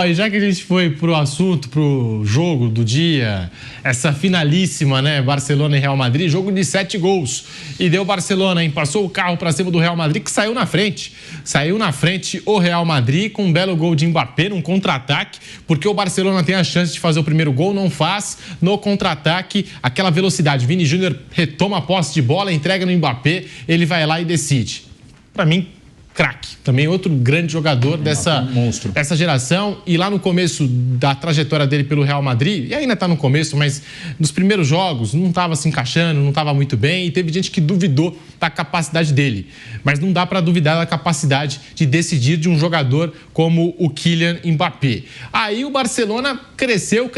E já que a gente foi pro assunto, pro jogo do dia, essa finalíssima, né? Barcelona e Real Madrid, jogo de 7 gols. E deu Barcelona, hein? Passou o carro pra cima do Real Madrid, que saiu na frente. Saiu na frente o Real Madrid com um belo gol de Mbappé, num contra-ataque, porque o Barcelona tem a chance de fazer o primeiro gol, não faz. No contra-ataque, aquela velocidade. Vini Júnior retoma a posse de bola, entrega no Mbappé, ele vai lá e decide. Pra mim, craque. Também outro grande jogador dessa geração. E lá no começo da trajetória dele pelo Real Madrid, e ainda está no começo, mas nos primeiros jogos não estava se encaixando, não estava muito bem, e teve gente que duvidou da capacidade dele. Mas não dá para duvidar da capacidade de decidir de um jogador como o Kylian Mbappé. Aí o Barcelona cresceu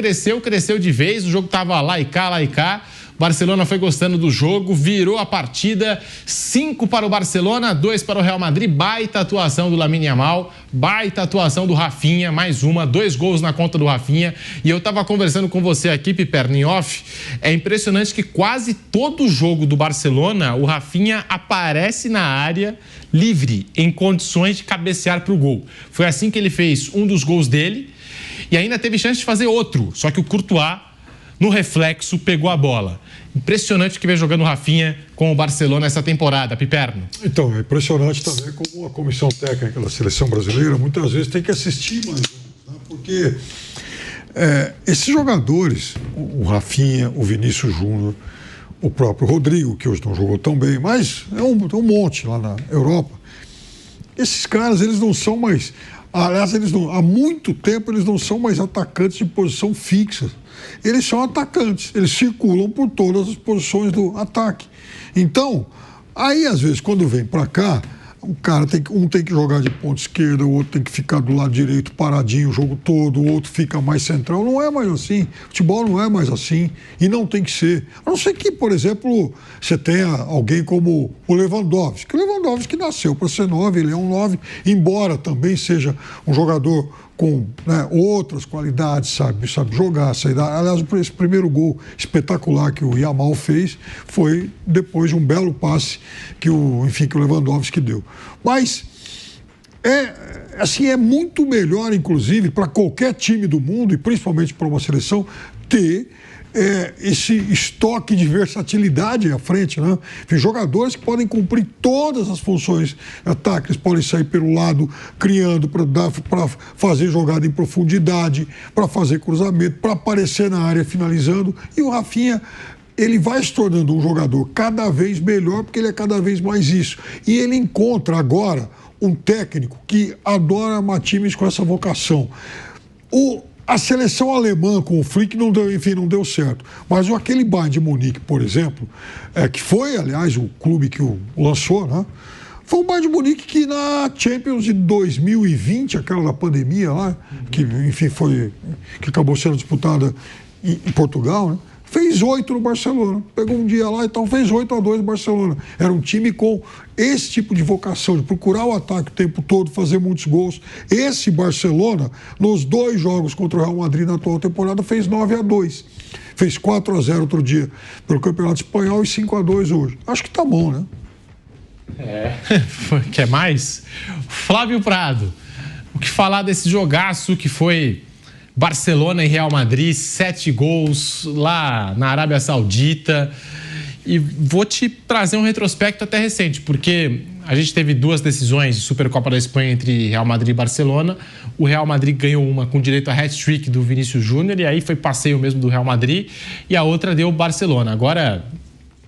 de vez, o jogo estava lá e cá. Barcelona foi gostando do jogo, virou a partida, 5 para o Barcelona, 2 para o Real Madrid, baita atuação do Lamine Yamal, baita atuação do Rafinha, mais uma, 2 gols na conta do Rafinha. E eu estava conversando com você aqui, Piperno, em off, é impressionante que quase todo jogo do Barcelona, o Rafinha aparece na área livre, em condições de cabecear para o gol. Foi assim que ele fez um dos gols dele e ainda teve chance de fazer outro, só que o Courtois, no reflexo, pegou a bola. Impressionante que vem jogando o Rafinha com o Barcelona essa temporada, Piperno. Então, é impressionante também como a comissão técnica da seleção brasileira muitas vezes tem que assistir mais, né? Porque esses jogadores, o Rafinha, o Vinícius Júnior, o próprio Rodrigo, que hoje não jogou tão bem, mas é um monte lá na Europa. Esses caras, eles não são mais... Aliás, há muito tempo eles não são mais atacantes de posição fixa. Eles são atacantes, eles circulam por todas as posições do ataque. Então, aí às vezes quando vem para cá, um tem que jogar de ponta esquerda, o outro tem que ficar do lado direito paradinho o jogo todo, o outro fica mais central. Não é mais assim. Futebol não é mais assim e não tem que ser. A não ser que, por exemplo, você tenha alguém como o Lewandowski. O Lewandowski nasceu para ser 9, ele é um 9, embora também seja um jogador com outras qualidades, sabe jogar, aliás, esse primeiro gol espetacular que o Yamal fez foi depois de um belo passe que o Lewandowski deu. Mas é muito melhor, inclusive, para qualquer time do mundo, e principalmente para uma seleção, ter esse estoque de versatilidade à frente, né? Tem jogadores que podem cumprir todas as funções de ataque, eles podem sair pelo lado, criando para fazer jogada em profundidade, para fazer cruzamento, para aparecer na área finalizando. E o Rafinha, ele vai se tornando um jogador cada vez melhor, porque ele é cada vez mais isso. E ele encontra agora um técnico que adora armar times com essa vocação. A seleção alemã com o Flick não deu certo. Mas aquele Bayern de Munique, por exemplo, que foi, aliás, o clube que o lançou, né? Foi o Bayern de Munique que na Champions de 2020, aquela da pandemia lá, que acabou sendo disputada em Portugal, né? Fez 8 no Barcelona. Pegou um dia lá e tal, fez 8-2 no Barcelona. Era um time com esse tipo de vocação, de procurar o ataque o tempo todo, fazer muitos gols. Esse Barcelona, nos 2 jogos contra o Real Madrid na atual temporada, fez 9-2. Fez 4-0 outro dia pelo Campeonato Espanhol e 5-2 hoje. Acho que tá bom, né? Quer mais? Flávio Prado, o que falar desse jogaço que foi Barcelona e Real Madrid, 7 gols lá na Arábia Saudita. E vou te trazer um retrospecto até recente, porque a gente teve 2 decisões de Supercopa da Espanha entre Real Madrid e Barcelona. O Real Madrid ganhou uma com direito a hat-trick do Vinícius Júnior, e aí foi passeio mesmo do Real Madrid, e a outra deu o Barcelona. Agora,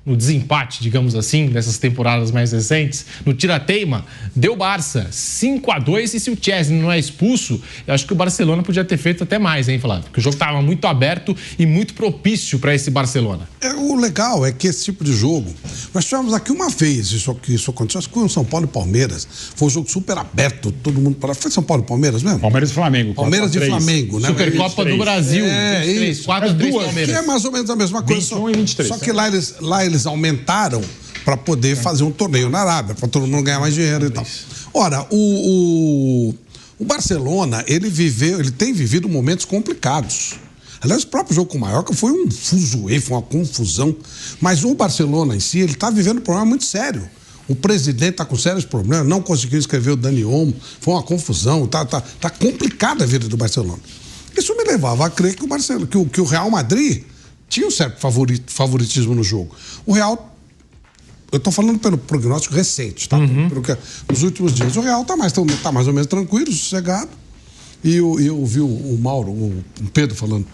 no desempate, digamos assim, dessas temporadas mais recentes, no tira-teima, deu Barça 5-2, e se o Chesney não é expulso, eu acho que o Barcelona podia ter feito até mais, hein, Flávio? Porque o jogo estava muito aberto e muito propício para esse Barcelona. O legal é que esse tipo de jogo, nós tivemos aqui uma vez isso aconteceu, acho que foi o São Paulo e Palmeiras, foi um jogo super aberto, todo mundo para. Foi São Paulo e Palmeiras mesmo? Palmeiras e Flamengo. Palmeiras e Flamengo, né? Supercopa do Brasil, 4-3 Palmeiras. Que é mais ou menos a mesma coisa. 21 e 23. Só que lá eles aumentaram para poder fazer um torneio na Arábia, para todo mundo ganhar mais dinheiro e tal. Ora, o Barcelona, ele tem vivido momentos complicados. Aliás, o próprio jogo com o Mallorca foi um fuzuê, foi uma confusão. Mas o Barcelona em si, ele está vivendo um problema muito sério. O presidente está com sérios problemas, não conseguiu escrever o Dani Olmo, foi uma confusão, tá complicada a vida do Barcelona. Isso me levava a crer que o Real Madrid tinha um certo favoritismo no jogo. O Real, eu estou falando pelo prognóstico recente, tá? Nos últimos dias. O Real tá mais ou menos tranquilo, sossegado. E eu vi o Mauro, o Pedro falando,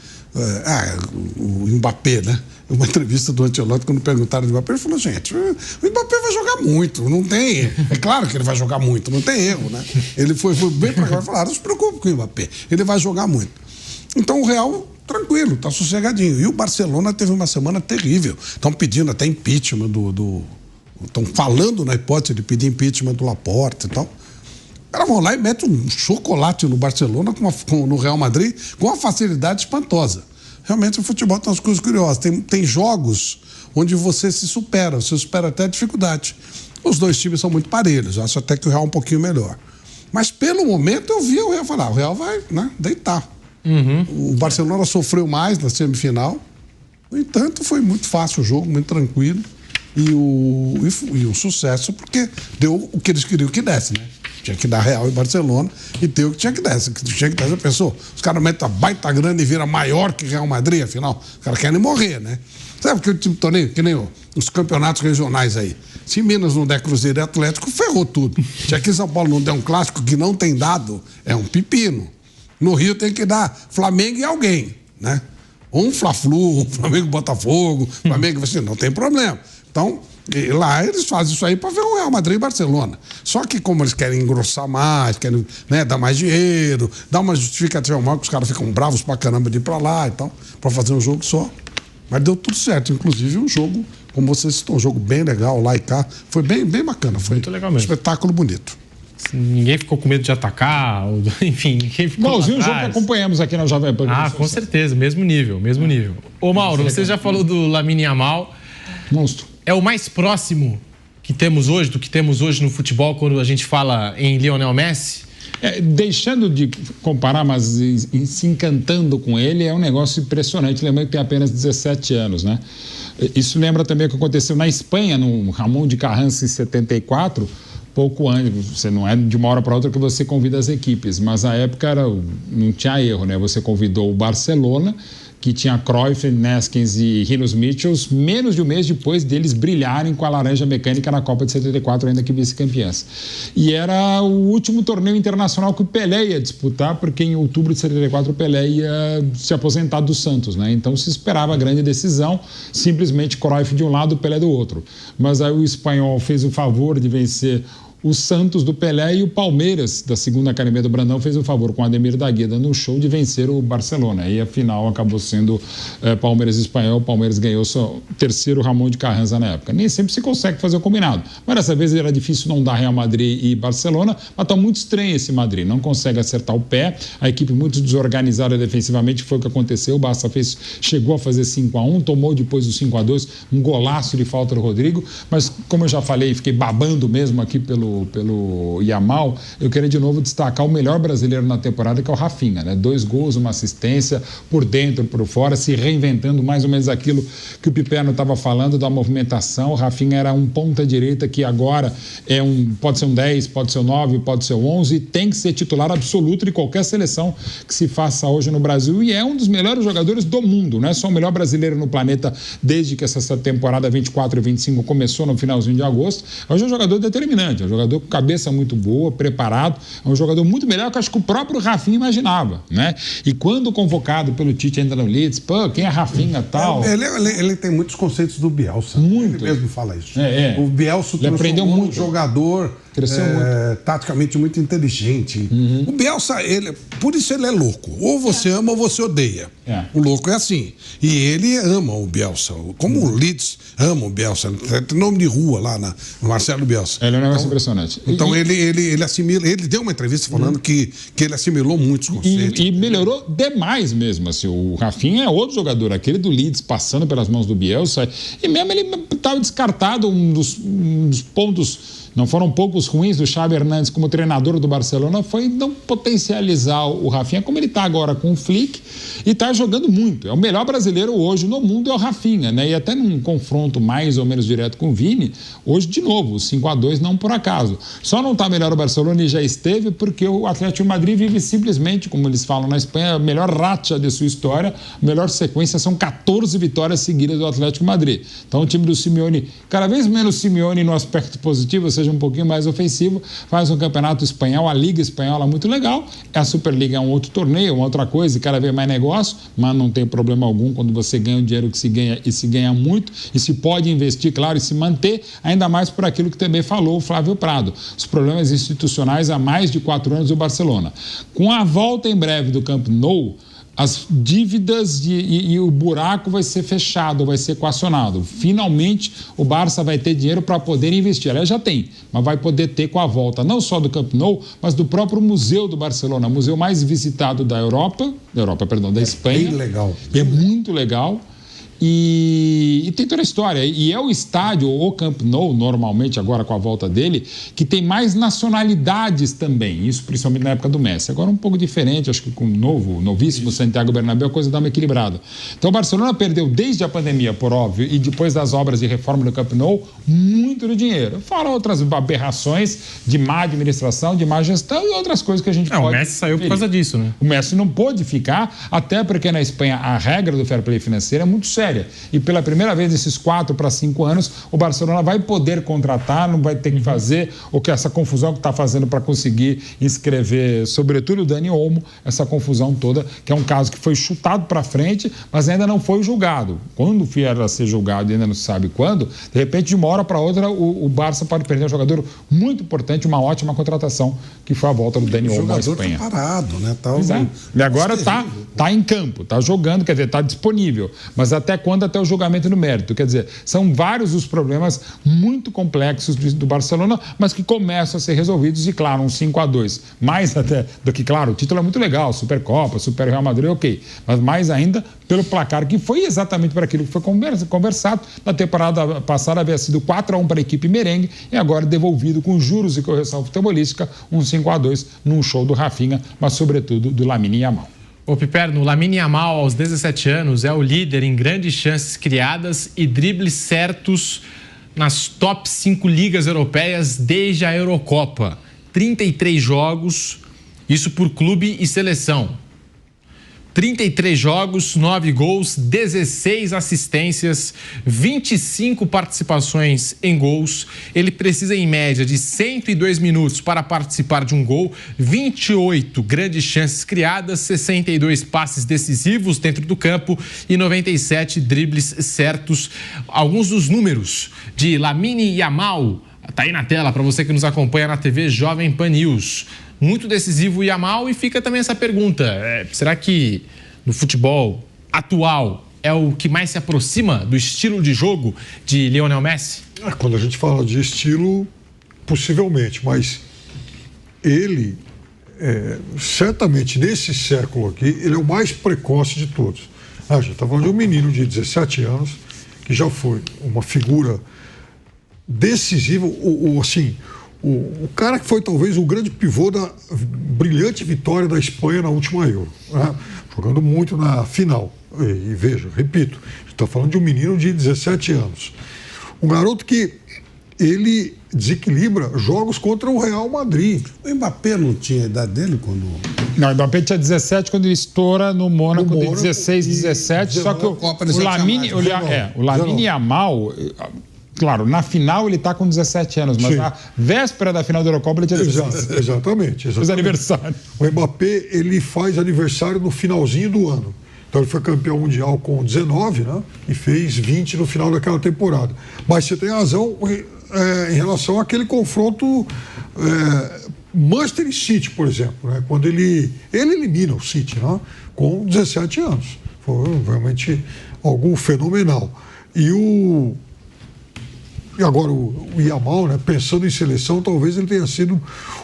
o Mbappé, né? Uma entrevista do Ancelotti, quando perguntaram do Mbappé, ele falou, gente, o Mbappé vai jogar muito, não tem... É claro que ele vai jogar muito, não tem erro, né? Ele foi bem pra cá e falou, não se preocupe com o Mbappé, ele vai jogar muito. Então o Real, tranquilo, tá sossegadinho. E o Barcelona teve uma semana terrível. Estão pedindo até impeachment estão falando na hipótese de pedir impeachment do Laporta e tal. Os caras vão lá e metem um chocolate no Barcelona, no Real Madrid, com uma facilidade espantosa. Realmente o futebol tem umas coisas curiosas. Tem jogos onde você se supera, você supera até a dificuldade. Os dois times são muito parelhos, eu acho até que o Real é um pouquinho melhor. Mas pelo momento eu vi o Real falar, o Real vai, né, deitar. O Barcelona sofreu mais na semifinal. No entanto, foi muito fácil o jogo, muito tranquilo. E o sucesso, porque deu o que eles queriam que desse, né? Tinha que dar Real e Barcelona e deu o que tinha que desse. Já pensou? Os caras metem a baita grana e vira maior que Real Madrid, afinal. Os caras querem morrer, né? Sabe que o time torneio, que nem os campeonatos regionais aí. Se Minas não der Cruzeiro e Atlético, ferrou tudo. Se aqui em São Paulo não der um clássico que não tem dado, é um pepino. No Rio tem que dar Flamengo e alguém, né? Ou um Fla-Flu, um Flamengo e Botafogo, Flamengo, assim, não tem problema. Então, lá eles fazem isso aí para ver o Real Madrid e Barcelona. Só que como eles querem engrossar mais, querem, né, dar mais dinheiro, dar uma justificativa maior, que os caras ficam bravos pra caramba de ir pra lá e tal, pra fazer um jogo só. Mas deu tudo certo, inclusive um jogo, como vocês citou, um jogo bem legal lá e cá. Foi bem bacana, foi muito legal mesmo. Um espetáculo bonito. Ninguém ficou com medo de atacar, enfim, ninguém ficou igualzinho o jogo que acompanhamos aqui na Jovem Pan. Com certeza, mesmo nível. Ô Mauro, você já falou do Lamine Yamal. Monstro. É o mais próximo que temos hoje, do que temos hoje no futebol, quando a gente fala em Lionel Messi? Deixando de comparar, mas se encantando com ele, é um negócio impressionante. Lembrando que tem apenas 17 anos, né? Isso lembra também o que aconteceu na Espanha, no Ramon de Carranza, em 74, pouco antes. Você não é de uma hora para outra que você convida as equipes, mas na época não tinha erro, né? Você convidou o Barcelona, que tinha Cruyff, Neskins e Rinos Michels, menos de um mês depois deles brilharem com a laranja mecânica na Copa de 74, ainda que vice-campeãs. E era o último torneio internacional que o Pelé ia disputar, porque em outubro de 74 o Pelé ia se aposentar do Santos, né? Então se esperava a grande decisão, simplesmente Cruyff de um lado, o Pelé do outro. Mas aí o espanhol fez o favor de vencer o Santos do Pelé, e o Palmeiras, da segunda academia do Brandão, fez o favor com o Ademir da Gueda no show de vencer o Barcelona. E a final acabou sendo Palmeiras e Espanhol. O Palmeiras ganhou seu terceiro Ramon de Carranza na época. Nem sempre se consegue fazer o combinado. Mas dessa vez era difícil não dar Real Madrid e Barcelona, mas está muito estranho esse Madrid. Não consegue acertar o pé. A equipe muito desorganizada defensivamente, foi o que aconteceu. O Barça chegou a fazer 5-1, tomou depois o 5-2, um golaço de falta do Rodrigo. Mas, como eu já falei, fiquei babando mesmo aqui pelo Yamal, eu quero de novo destacar o melhor brasileiro na temporada, que é o Rafinha, né? 2 gols, uma assistência, por dentro, por fora, se reinventando mais ou menos aquilo que o Piperno estava falando da movimentação. O Rafinha era um ponta-direita que agora pode ser um 10, pode ser um 9, pode ser um 11, e tem que ser titular absoluto de qualquer seleção que se faça hoje no Brasil, e é um dos melhores jogadores do mundo, não é só o melhor brasileiro no planeta desde que essa temporada 24 e 25 começou no finalzinho de agosto. Hoje é um jogador determinante, é um jogador com cabeça muito boa, preparado, é um jogador muito melhor que acho que o próprio Rafinha imaginava, né? E quando convocado pelo Tite ainda no Leeds, quem é Rafinha tal? Ele tem muitos conceitos do Bielsa. Muito. Ele mesmo fala isso. O Bielsa aprendeu muito. Um jogador taticamente muito inteligente. O Bielsa, por isso ele é louco. Ou você ama ou você odeia. O louco é assim. E ele ama o Bielsa. Como o Leeds ama o Bielsa. Tem nome de rua lá no Marcelo Bielsa. Ele é um negócio impressionante. Então ele assimila. Ele deu uma entrevista falando que ele assimilou muitos conceitos. E melhorou demais mesmo. Assim, o Rafinha é outro jogador, aquele do Leeds passando pelas mãos do Bielsa. E mesmo ele estava descartado, um dos pontos não foram poucos ruins do Xavi Hernandes como treinador do Barcelona, foi não potencializar o Rafinha como ele está agora com o Flick e está jogando muito. É o melhor brasileiro hoje no mundo, é o Rafinha, né? E até num confronto mais ou menos direto com o Vini, hoje de novo, 5-2 não por acaso. Só não está melhor o Barcelona e já esteve porque o Atlético de Madrid vive simplesmente, como eles falam na Espanha, a melhor racha de sua história, a melhor sequência são 14 vitórias seguidas do Atlético de Madrid. Então o time do Simeone, cada vez menos Simeone no aspecto positivo, ou seja, um pouquinho mais ofensivo, faz um campeonato espanhol, a Liga Espanhola muito legal, a Superliga é um outro torneio, uma outra coisa, e cada vez mais negócio, mas não tem problema algum quando você ganha o dinheiro que se ganha e se ganha muito, e se pode investir, claro, e se manter, ainda mais por aquilo que também falou o Flávio Prado, os problemas institucionais há mais de 4 anos do Barcelona. Com a volta em breve do Camp Nou, as dívidas e o buraco vai ser fechado, vai ser equacionado. Finalmente, o Barça vai ter dinheiro para poder investir. Aliás, já tem, mas vai poder ter com a volta, não só do Camp Nou, mas do próprio Museu do Barcelona, o museu mais visitado da da Espanha. Bem legal. É muito legal. E tem toda a história. E é o estádio, o Camp Nou, normalmente, agora com a volta dele, que tem mais nacionalidades também. Isso principalmente na época do Messi. Agora um pouco diferente, acho que com o novíssimo Santiago Bernabéu, a coisa dá uma equilibrada. Então o Barcelona perdeu desde a pandemia, por óbvio, e depois das obras de reforma do Camp Nou, muito do dinheiro. Fora outras aberrações de má administração, de má gestão e outras coisas que a gente pode... O Messi saiu por causa disso, né? O Messi não pôde ficar, até porque na Espanha a regra do fair play financeiro é muito séria. E pela primeira vez nesses 4 para 5 anos, o Barcelona vai poder contratar, não vai ter que fazer o que essa confusão que está fazendo para conseguir inscrever, sobretudo o Dani Olmo, essa confusão toda, que é um caso que foi chutado para frente, mas ainda não foi julgado. Quando vier a ser julgado, ainda não se sabe quando, de repente, de uma hora para outra, o Barça pode perder um jogador muito importante, uma ótima contratação, que foi a volta do Dani Olmo à Espanha. O jogador tá parado, né? E agora está em campo, está jogando, quer dizer, está disponível. Mas até quando? Até o julgamento no mérito. Quer dizer, são vários os problemas muito complexos do Barcelona, mas que começam a ser resolvidos e, claro, um 5-2. Mais até do que, claro, o título é muito legal, Supercopa, Super Real Madrid, ok. Mas mais ainda pelo placar, que foi exatamente para aquilo que foi conversado. Na temporada passada havia sido 4-1 para a equipe merengue e agora devolvido com juros e correção futebolística, um 5-2 num show do Rafinha, mas sobretudo do Lamine Yamal. Ô Piperno, o Lamine Yamal, aos 17 anos, é o líder em grandes chances criadas e dribles certos nas top 5 ligas europeias desde a Eurocopa. 33 jogos, isso por clube e seleção. 33 jogos, 9 gols, 16 assistências, 25 participações em gols. Ele precisa, em média, de 102 minutos para participar de um gol, 28 grandes chances criadas, 62 passes decisivos dentro do campo e 97 dribles certos. Alguns dos números de Lamine Yamal, tá aí na tela para você que nos acompanha na TV Jovem Pan News. Muito decisivo o Yamal, e fica também essa pergunta, será que no futebol atual é o que mais se aproxima do estilo de jogo de Lionel Messi? Quando a gente fala de estilo, possivelmente, mas ele, certamente nesse século aqui, ele é o mais precoce de todos. A gente está falando de um menino de 17 anos, que já foi uma figura decisiva, o cara que foi talvez o grande pivô da brilhante vitória da Espanha na última Euro, né? Jogando muito na final. E veja, repito, a gente está falando de um menino de 17 anos. Um garoto que ele desequilibra jogos contra o Real Madrid. O Mbappé não tinha a idade dele quando... Não, o Mbappé tinha 17 quando ele estoura no Mônaco de 16, 17, só que o Lamine Yamal... Claro, na final ele está com 17 anos, mas na véspera da final da Eurocopa ele tinha 16. Exatamente. Fez aniversário. O Mbappé, ele faz aniversário no finalzinho do ano. Então ele foi campeão mundial com 19, né? E fez 20 no final daquela temporada. Mas você tem razão em relação àquele confronto Manchester City, por exemplo, né? Quando ele elimina o City, né? Com 17 anos. Foi realmente algo fenomenal. E E agora o Yamal, né, pensando em seleção, talvez ele tenha sido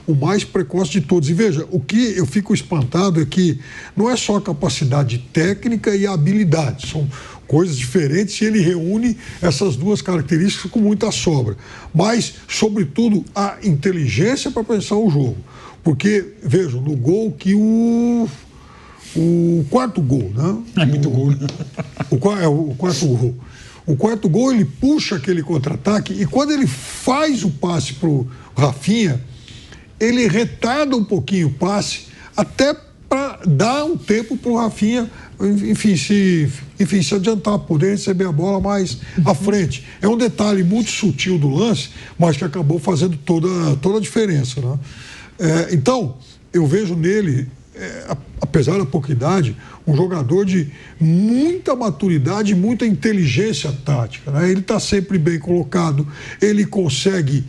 o mais precoce de todos. E veja, o que eu fico espantado é que não é só a capacidade técnica e a habilidade, são coisas diferentes e ele reúne essas duas características com muita sobra. Mas, sobretudo, a inteligência para pensar o jogo. Porque, vejam, no gol que o quarto gol, né? É muito gol, né? O quarto gol. O quarto gol, ele puxa aquele contra-ataque e quando ele faz o passe para o Rafinha, ele retarda um pouquinho o passe até para dar um tempo para o Rafinha, enfim, se adiantar, poder receber a bola mais à frente. É um detalhe muito sutil do lance, mas que acabou fazendo toda a diferença, né? Então, eu vejo nele, apesar da pouca idade, um jogador de muita maturidade e muita inteligência tática, né? Ele está sempre bem colocado, ele consegue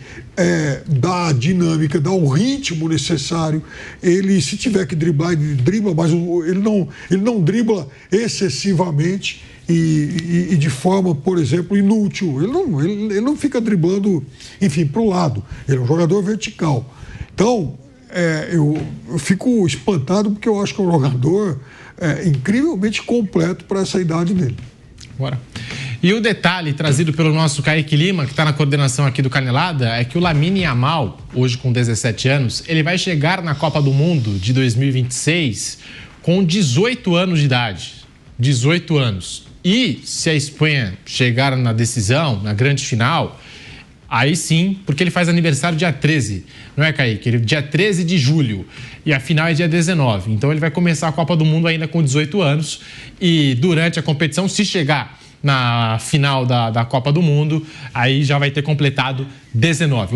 dar a dinâmica, dar o ritmo necessário. Ele, se tiver que driblar, ele dribla, mas ele não dribla excessivamente e de forma, por exemplo, inútil. Ele não fica driblando, enfim, para o lado. Ele é um jogador vertical. Então, eu fico espantado porque eu acho que é um jogador incrivelmente completo para essa idade dele. Bora. E o detalhe trazido pelo nosso Kaique Lima, que está na coordenação aqui do Canelada, é que o Lamine Yamal, hoje com 17 anos, ele vai chegar na Copa do Mundo de 2026 com 18 anos de idade. 18 anos. E se a Espanha chegar na decisão, na grande final, aí sim, porque ele faz aniversário dia 13, não é, Kaique? Dia 13 de julho. E a final é dia 19. Então ele vai começar a Copa do Mundo ainda com 18 anos. E durante a competição, se chegar na final da Copa do Mundo, aí já vai ter completado 19.